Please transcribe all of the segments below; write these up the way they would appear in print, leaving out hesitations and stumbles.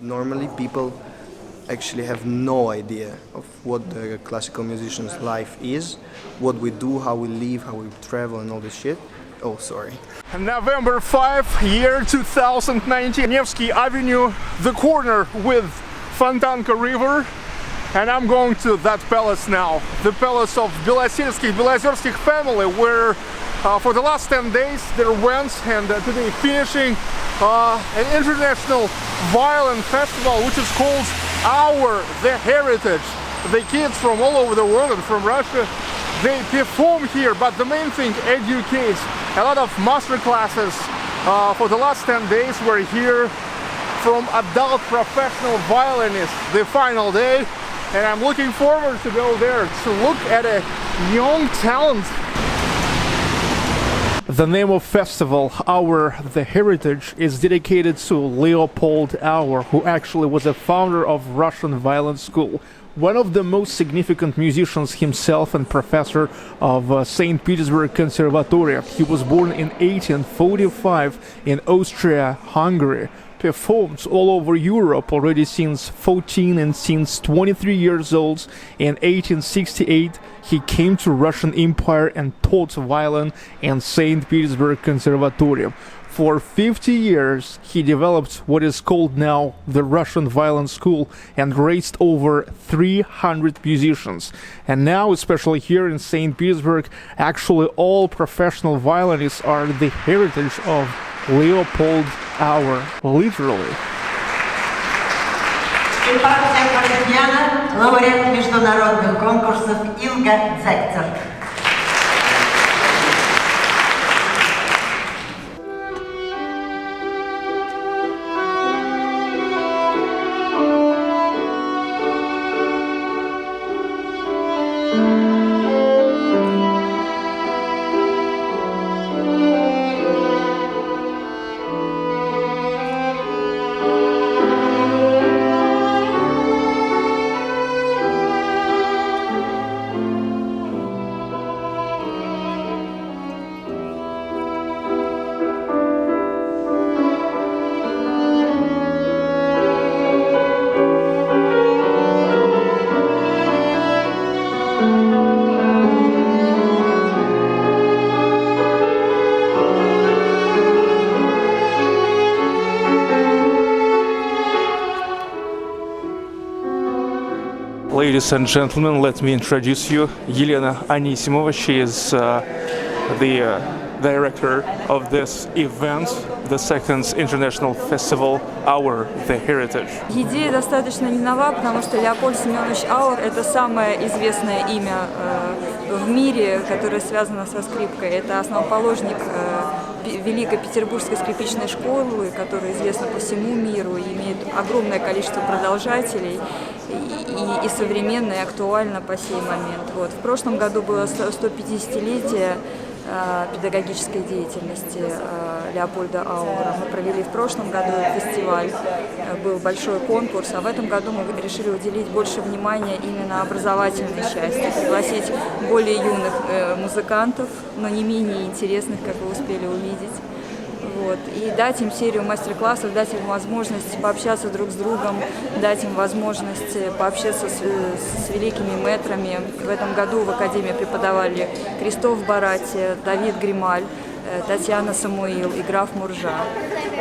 Normally people actually have no idea of what the classical musician's life is, what we do, how we live, how we travel and all this shit. Oh, sorry. November 5, year 2019, Nevsky Avenue, the corner with Fontanka River, and I'm going to that palace now, the palace of Belozersky family, where for the last 10 days they went, and today finishing an international violin festival which is called Auer, the Heritage. The kids from all over the world and from Russia, they perform here, but the main thing, educates. A lot of master classes for the last 10 days were here from adult professional violinists, the final day, and I'm looking forward to go there to look at a young talent. The name of festival, Auer, the Heritage, is dedicated to Leopold Auer, who actually was a founder of Russian Violin School. One of the most significant musicians himself and professor of Saint Petersburg Conservatory. He was born in 1845 in Austria, Hungary. Performed all over Europe already since 14 and since 23 years old. In 1868, he came to Russian Empire and taught violin in Saint Petersburg Conservatory. For 50 years, he developed what is called now the Russian Violin School and raised over 300 musicians. And now, especially here in St. Petersburg, actually all professional violinists are the heritage of Leopold Auer, literally. Лауреат международных конкурсов Илга Дзекцер. Ladies and gentlemen, let me introduce you, Елена Anisimova. She is the director of this event, the second international festival, Auer, the Heritage. Идея достаточно не нова, потому что Леопольд Семенович Ауэр – это самое известное имя в мире, которое связано со скрипкой. Это основоположник Великой Петербургской скрипичной школы, которая известна по всему миру и имеет огромное количество продолжателей. И современно, и актуально по сей момент. Вот. В прошлом году было 150-летие педагогической деятельности Леопольда Ауэра. Мы провели в прошлом году фестиваль, был большой конкурс, а в этом году мы решили уделить больше внимания именно образовательной части, пригласить более юных музыкантов, но не менее интересных, как вы успели увидеть. Вот. И дать им серию мастер-классов, дать им возможность пообщаться друг с другом, дать им возможность пообщаться с великими мэтрами. В этом году в Академии преподавали Кристоф Барати, Давид Грималь, Татьяна Самуил и граф Муржа.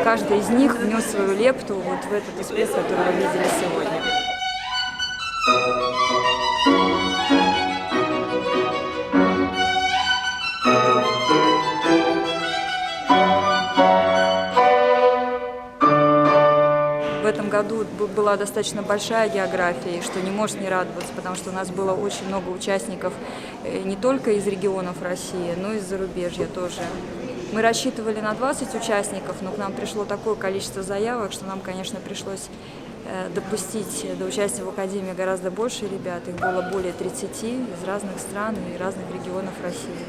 Каждый из них внес свою лепту вот в этот успех, который вы видели сегодня. В этом году была достаточно большая география, что не может не радоваться, потому что у нас было очень много участников не только из регионов России, но и из зарубежья тоже. Мы рассчитывали на 20 участников, но к нам пришло такое количество заявок, что нам, конечно, пришлось допустить до участия в Академии гораздо больше ребят. Их было более 30 из разных стран и разных регионов России.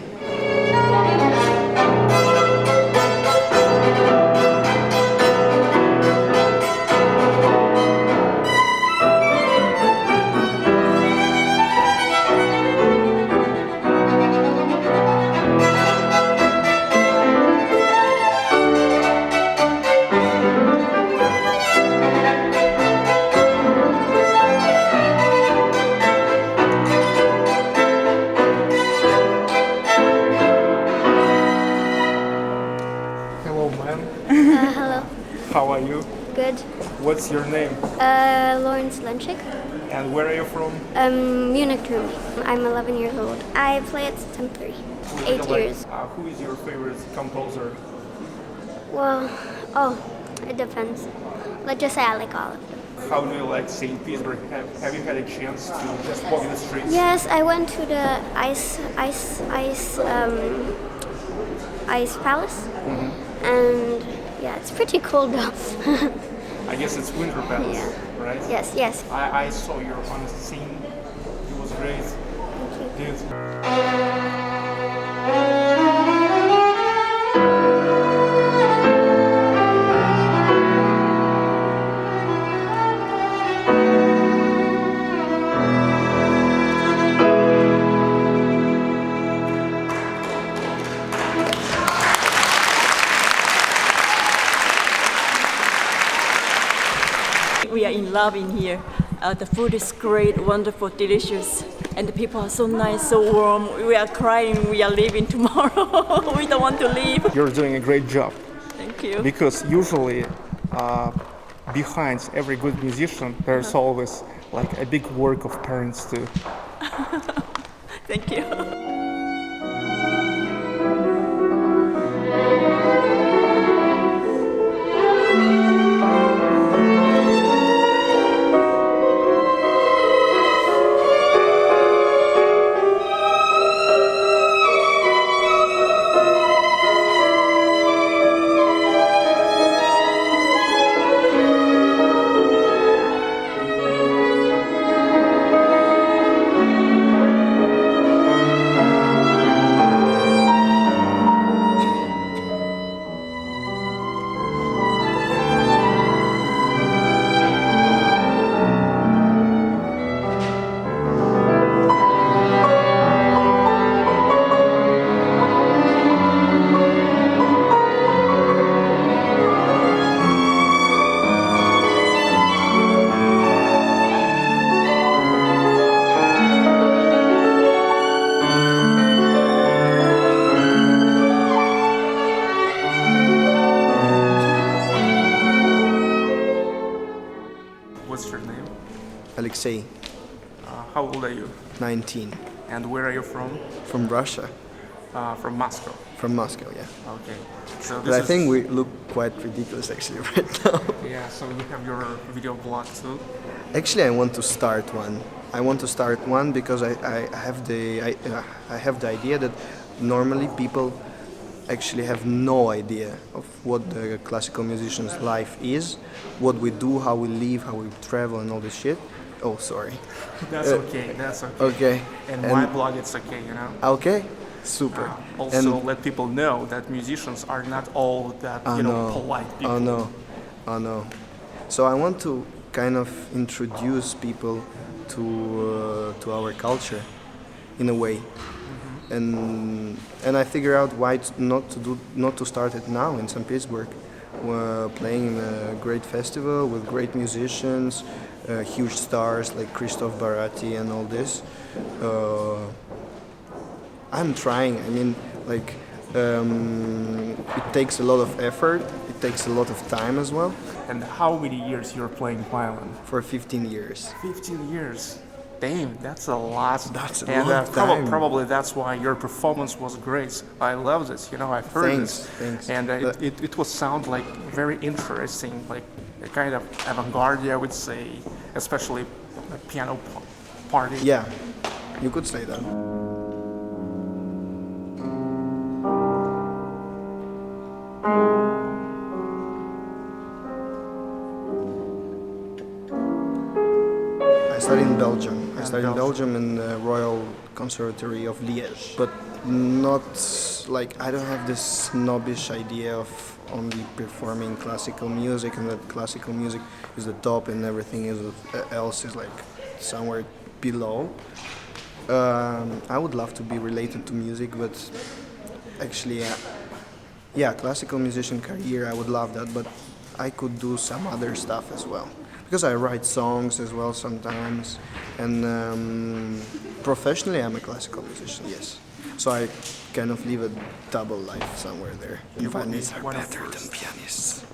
What's your name? Lawrence Lenchik. And where are you from? Munich, Germany. I'm 11 years old. I play at Stem 3. 8 years. Who is your favorite composer? Well, it depends. Let's just say I like all of them. How do you like Saint Petersburg? Have you had a chance to just walk in the streets? Yes, I went to the ice palace, and yeah, it's pretty cold though. I guess it's Winter Palace, Yeah. right? Yes. I saw your on the scene. It was great. Thank you. Dude. We are in love in here. The food is great, wonderful, delicious, and the people are so nice, so warm. We are crying. We are leaving tomorrow. We don't want to leave. You're doing a great job. Thank you. Because usually behind every good musician there's always like a big work of parents too. Thank you. Alexei, How old are you? 19, And where are you from? from Russia, From Moscow. from Moscow, yeah. Okay. So But I think we look quite ridiculous actually right now. Yeah, so you have your video blog too? Actually, I want to start one. I want to start one because I have the idea that normally people actually have no idea of what the classical musician's life is, what we do, how we live, how we travel, and all this shit. Oh, sorry. That's okay, that's okay. Okay. And my blog, it's okay, you know? Okay. Super. Also, And- let people know that musicians are not all that, polite people. Oh no. Oh no. So I want to kind of introduce people to our culture in a way. And I figure out why not to start it now in St. Petersburg. We're playing in a great festival with great musicians, huge stars like Christoph Barati and all this. I'm trying. I mean, like, it takes a lot of effort. It takes a lot of time as well. And how many years you're playing violin? For 15 years. 15 years. Damn, that's a lot. That's a and, long time. Probably that's why your performance was great. I love this. I've heard this. Thanks. And it was sound like very interesting, like a kind of avant-garde, I would say, especially a piano party. Yeah, you could say that. I studied in Belgium. I studied in Belgium in the Royal Conservatory of Liège. But not like, I don't have this snobbish idea of only performing classical music and that classical music is the top and everything else is like somewhere below. I would love to be related to music, but actually, yeah, classical musician career, I would love that, but I could do some other stuff as well. Because I write songs as well sometimes, and professionally I'm a classical musician, yes. So I kind of live a double life somewhere there. And violinists are better than pianists.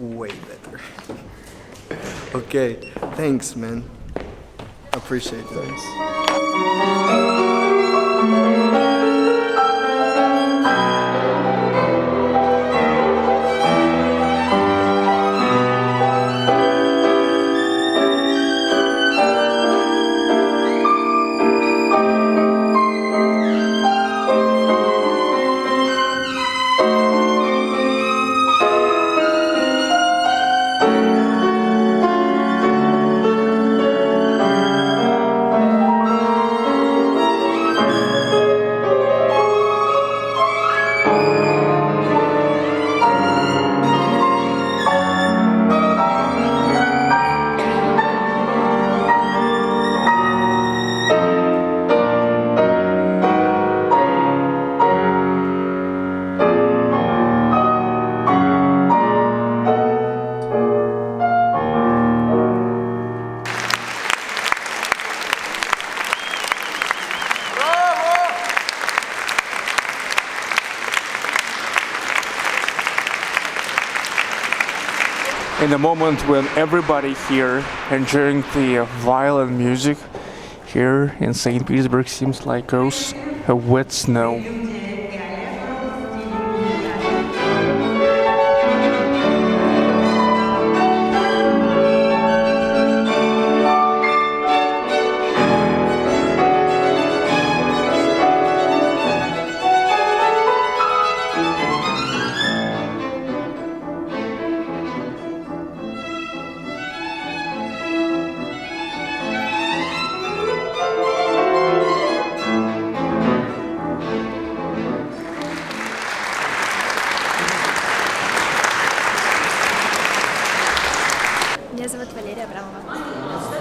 way better. Okay, thanks, man. Appreciate it. Thanks. In a moment when everybody here enjoying the violin music here in Saint Petersburg seems like goes a wet snow.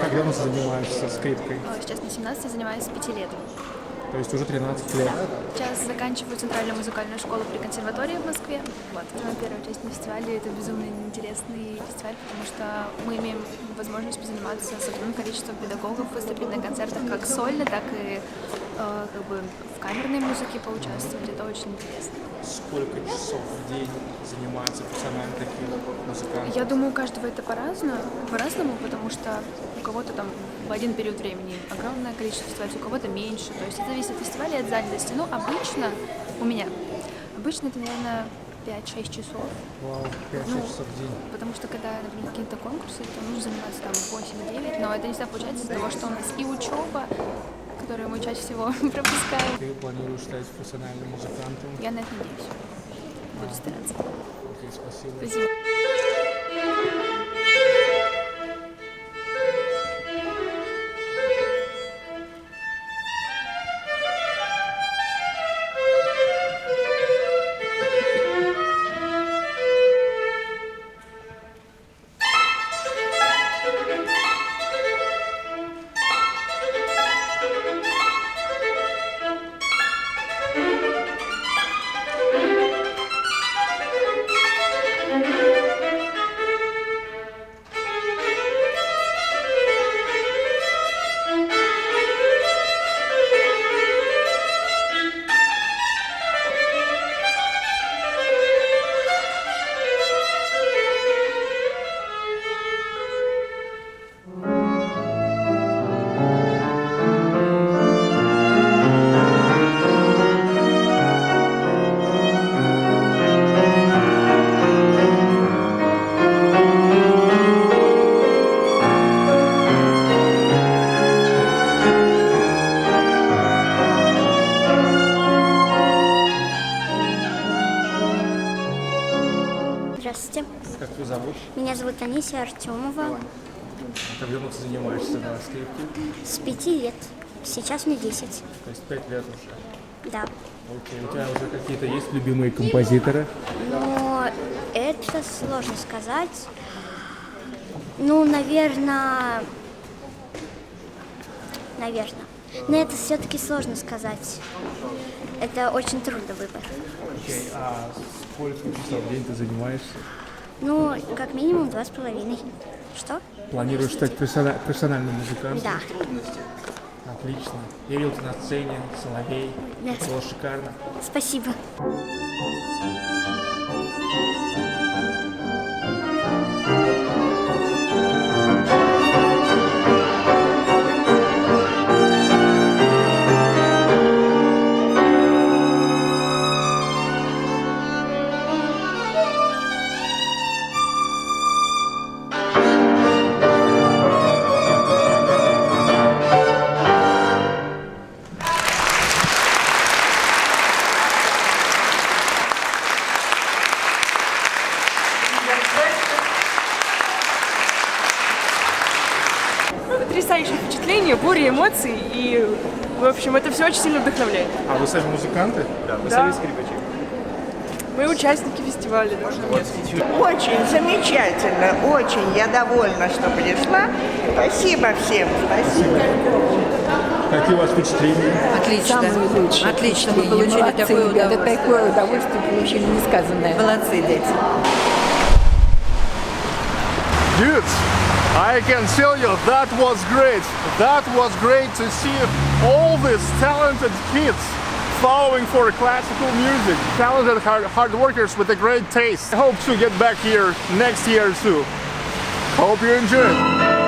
Как давно ты занимаешься скрипкой? Сейчас на 17 занимаюсь с 5 лет. То есть уже 13 лет. Сейчас заканчиваю центральную музыкальную школу при консерватории в Москве. Вот. Первая часть на фестивале — это безумно интересный фестиваль, потому что мы имеем возможность позаниматься с огромным количеством педагогов, выступить на концертах как сольно, так и как бы в камерной музыке поучаствовать. Это очень интересно. Сколько часов в день занимаются профессионально такие музыканты? Я думаю, у каждого это по-разному, потому что у кого-то там в один период времени огромное количество фестивалей, у кого-то меньше. То есть это зависит от фестиваля и от занятости. Ну, обычно у меня, это, наверное, 5-6 часов. Вау, 5-6 часов в день. Потому что когда, например, какие-то конкурсы, то нужно заниматься там 8-9, но это не всегда получается из-за того, что у нас и учеба, которую мы чаще всего пропускаем. Ты планируешь стать профессиональным музыкантом? Я на это надеюсь. Буду стараться. Окей, спасибо. Спасибо. Как тебя зовут? Меня зовут Анисия Артемова. Как давно ты занимаешься на скрипке? С 5 лет. Сейчас мне 10. То есть 5 лет уже? Да. Окей. У тебя уже какие-то есть любимые композиторы? Но это сложно сказать. Ну, наверное. Но это все-таки сложно сказать. Это очень трудный выбор. Окей. А сколько часов в день ты занимаешься? Ну, как минимум 2,5. Что? Планируешь стать профессиональным музыкантом? Да. Отлично. Я видел, ты на сцене, соловей. Да. Было шикарно. Спасибо. потрясающее впечатление, буря эмоций, и, в общем, это все очень сильно вдохновляет. А вы сами музыканты? Да. Вы сами скрипачи? Мы участники фестиваля. Очень замечательно, очень. Я довольна, что пришла. Спасибо всем, спасибо. Какие у вас впечатления? Отлично. Самые лучшие. Отлично. Мы получили такое удовольствие. Да, такое удовольствие получили несказанное. Молодцы, дети. Dudes, I can tell you that was great. That was great to see all these talented kids following for classical music. Talented hard workers with a great taste. I hope to get back here next year too. Hope you enjoy it.